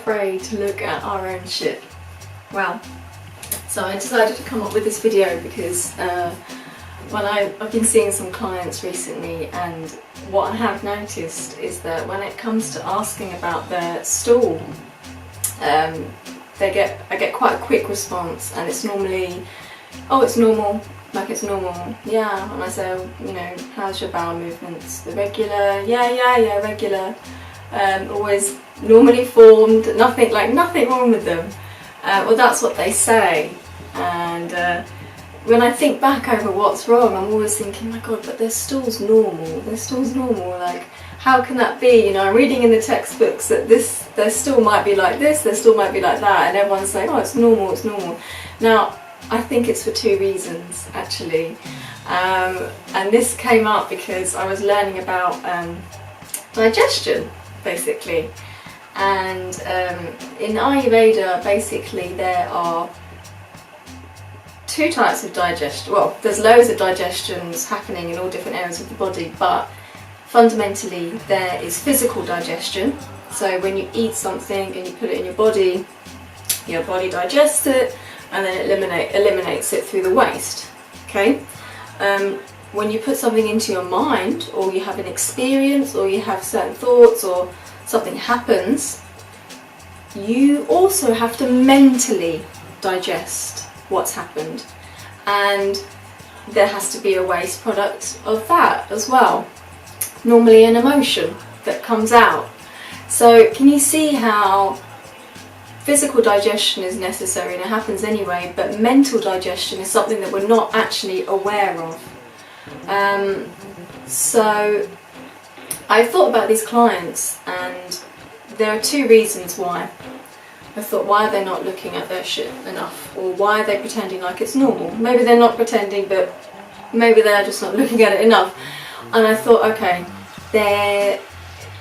afraid to look at our own shit. Well, so I decided to come up with this video because I've been seeing some clients recently, and what I have noticed is that when it comes to asking about their stool, I get quite a quick response, and it's normally, oh, it's normal, like it's normal, yeah. And I say, oh, you know, how's your bowel movements? The regular, yeah, regular. Always normally formed, nothing wrong with them. Well, that's what they say, and when I think back over what's wrong, I'm always thinking, my God, but their stool's normal. Their stool's normal. Like, how can that be? You know, I'm reading in the textbooks that their stool might be like this, their stool might be like that, and everyone's saying, oh, it's normal, it's normal. Now, I think it's for two reasons, actually. And this came up because I was learning about digestion, basically. And in Ayurveda, basically, there are two types of digestion. Well, there's loads of digestions happening in all different areas of the body, but fundamentally there is physical digestion. So when you eat something and you put it in your body digests it, and then it eliminates it through the waste. Okay. When you put something into your mind, or you have an experience, or you have certain thoughts, or something happens, you also have to mentally digest what's happened, and there has to be a waste product of that as well, normally an emotion that comes out. So can you see how physical digestion is necessary, and it happens anyway, but mental digestion is something that we're not actually aware of. So I've thought about these clients, and there are two reasons why. I thought, why are they not looking at their shit enough? Or why are they pretending like it's normal? Maybe they're not pretending, but maybe they're just not looking at it enough. And I thought, okay, they're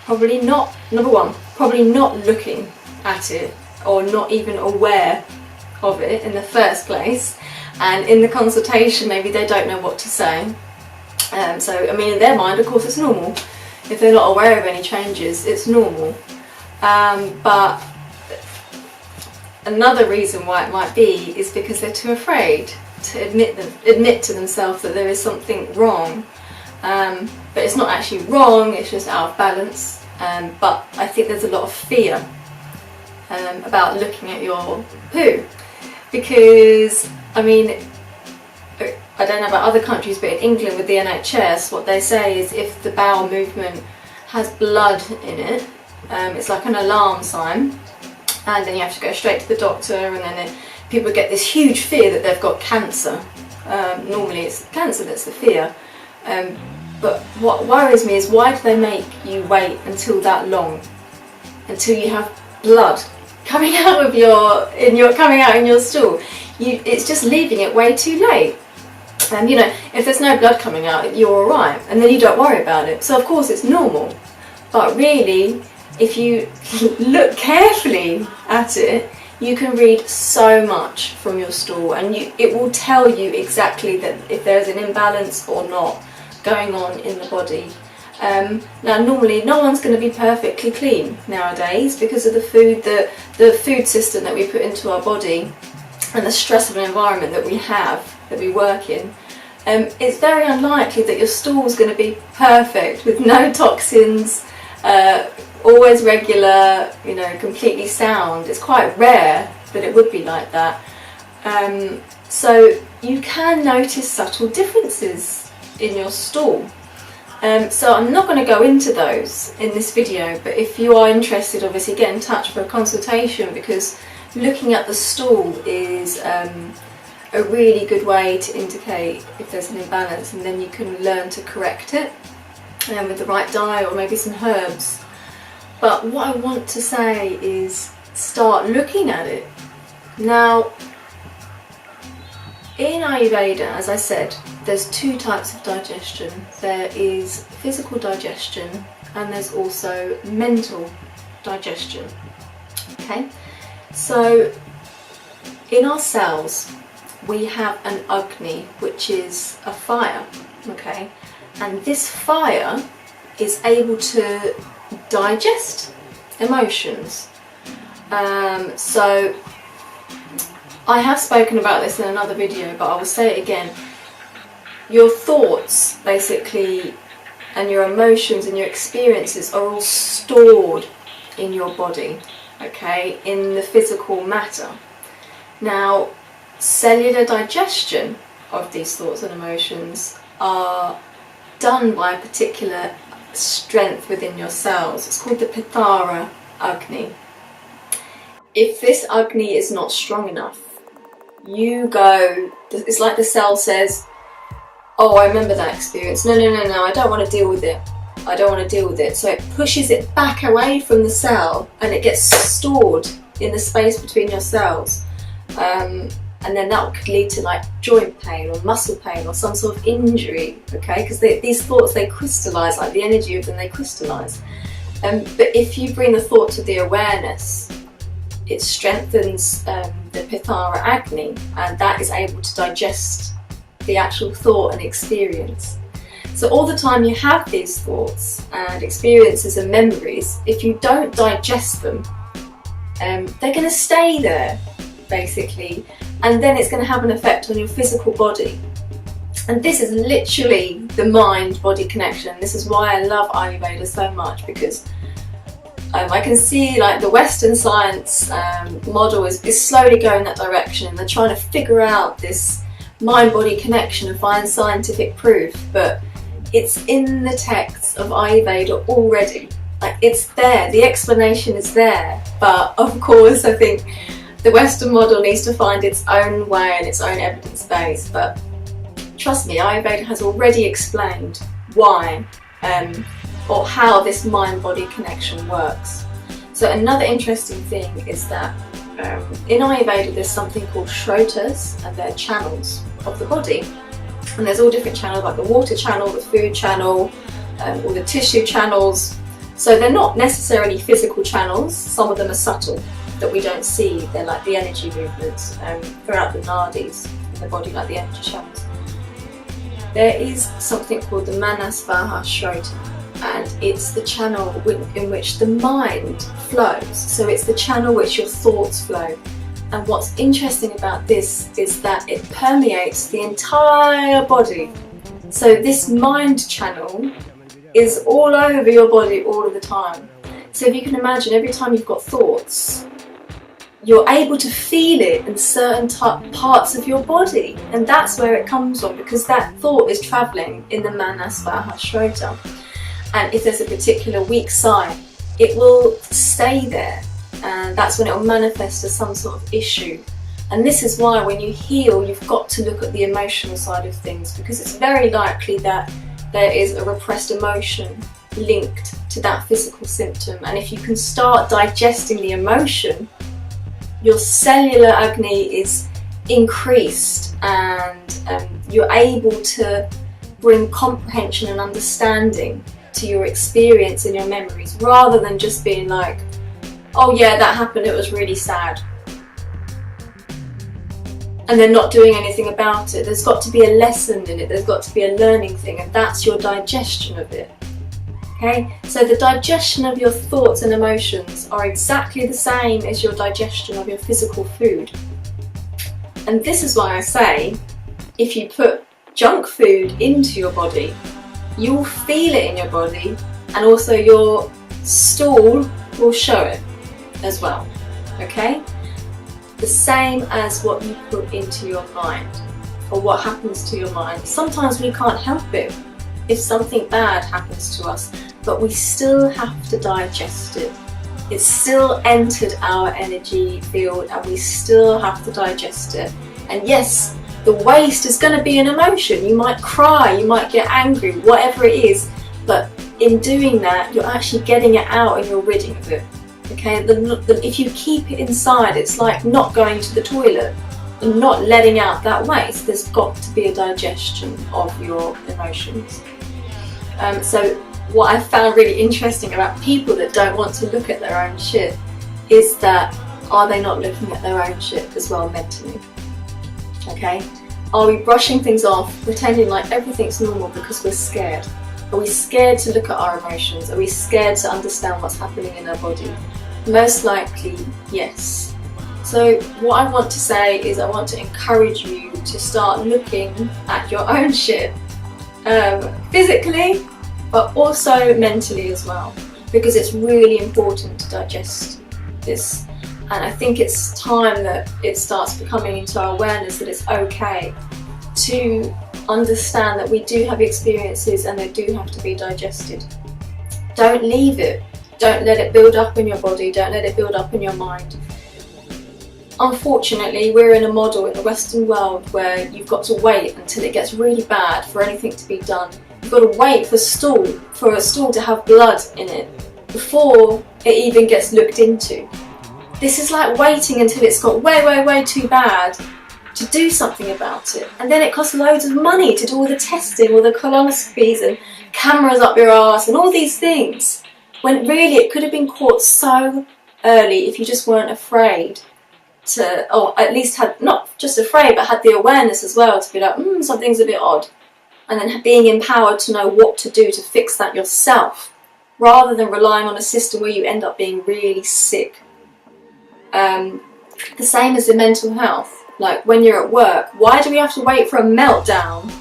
probably not, number one, probably not looking at it, or not even aware of it in the first place. And in the consultation, maybe they don't know what to say. So, I mean, in their mind, of course, it's normal. If they're not aware of any changes, it's normal. But another reason why it might be is because they're too afraid to admit to themselves that there is something wrong. But it's not actually wrong, it's just out of balance. But I think there's a lot of fear about looking at your poo. Because, I mean, I don't know about other countries, but in England with the NHS, what they say is if the bowel movement has blood in it, it's like an alarm sign, and then you have to go straight to the doctor, and then people get this huge fear that they've got cancer. Normally it's cancer that's the fear. But what worries me is, why do they make you wait until that long, until you have blood coming out in your stool? It's just leaving it way too late. And you know, if there's no blood coming out, you're alright, and then you don't worry about it. So of course it's normal, but really, if you look carefully at it, you can read so much from your stool, and it will tell you exactly that if there's an imbalance or not going on in the body. Now, normally no one's going to be perfectly clean nowadays because of the food system that we put into our body, and the stress of an environment that we work in. It's very unlikely that your stool's going to be perfect with no toxins, always regular, you know, completely sound. It's quite rare that it would be like that. So you can notice subtle differences in your stool. So I'm not going to go into those in this video, but if you are interested, obviously get in touch for a consultation, because looking at the stool is a really good way to indicate if there's an imbalance, and then you can learn to correct it with the right diet, or maybe some herbs. But what I want to say is, start looking at it. Now, in Ayurveda, as I said, there's two types of digestion. There is physical digestion, and there's also mental digestion. Okay, so in our cells we have an Agni, which is a fire. Okay, and this fire is able to digest emotions. So I have spoken about this in another video, but I will say it again. Your thoughts, basically, and your emotions and your experiences are all stored in your body, okay, in the physical matter. Now, cellular digestion of these thoughts and emotions are done by a particular strength within your cells. It's called the Pithara Agni. If this Agni is not strong enough, it's like the cell says, oh, I remember that experience. No, I don't want to deal with it. I don't want to deal with it. So it pushes it back away from the cell and it gets stored in the space between your cells. And then that could lead to like joint pain or muscle pain or some sort of injury, okay? Because these thoughts, they crystallize, like the energy of them, they crystallize. But if you bring the thought to the awareness, it strengthens the Pithara Agni, and that is able to digest the actual thought and experience. So all the time you have these thoughts and experiences and memories, if you don't digest them, they're going to stay there, basically, and then it's going to have an effect on your physical body. And this is literally the mind-body connection. This is why I love Ayurveda so much, because I can see like the Western science model is slowly going that direction. They're trying to figure out this mind-body connection and find scientific proof, but it's in the texts of Ayurveda already. Like, it's there, the explanation is there, but of course I think the Western model needs to find its own way and its own evidence base. But trust me, Ayurveda has already explained why or how this mind-body connection works. So another interesting thing is that in Ayurveda there's something called shrotas, and they're channels of the body. And there's all different channels, like the water channel, the food channel, or the tissue channels. So they're not necessarily physical channels. Some of them are subtle, that we don't see. They're like the energy movements throughout the nadis in the body, like the energy channels. There is something called the Manasvaha Shrota, and it's the channel in which the mind flows. So it's the channel which your thoughts flow. And what's interesting about this is that it permeates the entire body. So this mind channel is all over your body all of the time. So if you can imagine, every time you've got thoughts, you're able to feel it in certain parts of your body. And that's where it comes from, because that thought is travelling in the Manasvaha Shrota. And if there's a particular weak side, it will stay there. And that's when it will manifest as some sort of issue. And this is why when you heal, you've got to look at the emotional side of things, because it's very likely that there is a repressed emotion linked to that physical symptom. And if you can start digesting the emotion, your cellular Agni is increased, and you're able to bring comprehension and understanding to your experience and your memories, rather than just being like, oh yeah, that happened, it was really sad, and then not doing anything about it. There's got to be a lesson in it, there's got to be a learning thing, and that's your digestion of it. Okay, so the digestion of your thoughts and emotions are exactly the same as your digestion of your physical food. And this is why I say, if you put junk food into your body, you'll feel it in your body, and also your stool will show it as well. Okay? The same as what you put into your mind, or what happens to your mind. Sometimes we can't help it if something bad happens to us, but we still have to digest it. It's still entered our energy field, and we still have to digest it. And yes, the waste is going to be an emotion. You might cry, you might get angry, whatever it is, but in doing that, you're actually getting it out and you're ridding of it. Okay, if you keep it inside, it's like not going to the toilet and not letting out that waste. There's got to be a digestion of your emotions. So what I found really interesting about people that don't want to look at their own shit is that, are they not looking at their own shit as well mentally? Okay, are we brushing things off, pretending like everything's normal because we're scared? Are we scared to look at our emotions? Are we scared to understand what's happening in our body? Most likely, yes. So what I want to say is I want to encourage you to start looking at your own shit, physically, but also mentally as well, because it's really important to digest this. And I think it's time that it starts becoming into our awareness that it's okay to understand that we do have experiences and they do have to be digested. Don't leave it. Don't let it build up in your body. Don't let it build up in your mind. Unfortunately, we're in a model in the Western world where you've got to wait until it gets really bad for anything to be done. You've got to wait for a stool to have blood in it before it even gets looked into. This is like waiting until it's got way too bad to do something about it. And then it costs loads of money to do all the testing, all the colonoscopies and cameras up your arse and all these things. When really it could have been caught so early if you just weren't afraid to, or at least had, not just afraid, but had the awareness as well to be like, something's a bit odd. And then being empowered to know what to do to fix that yourself, rather than relying on a system where you end up being really sick. The same as the mental health. Like when you're at work, why do we have to wait for a meltdown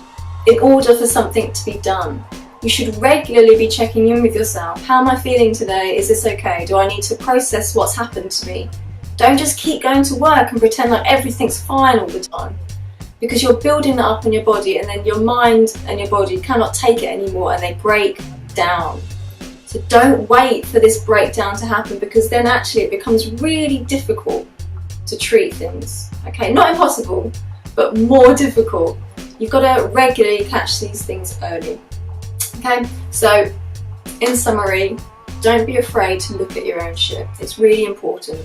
in order for something to be done? You should regularly be checking in with yourself. How am I feeling today? Is this okay? Do I need to process what's happened to me? Don't just keep going to work and pretend like everything's fine all the time, because you're building that up in your body and then your mind and your body cannot take it anymore and they break down. So don't wait for this breakdown to happen, because then actually it becomes really difficult to treat things. Okay, not impossible, but more difficult. You've got to regularly catch these things early. Okay, so in summary, don't be afraid to look at your own shit. It's really important.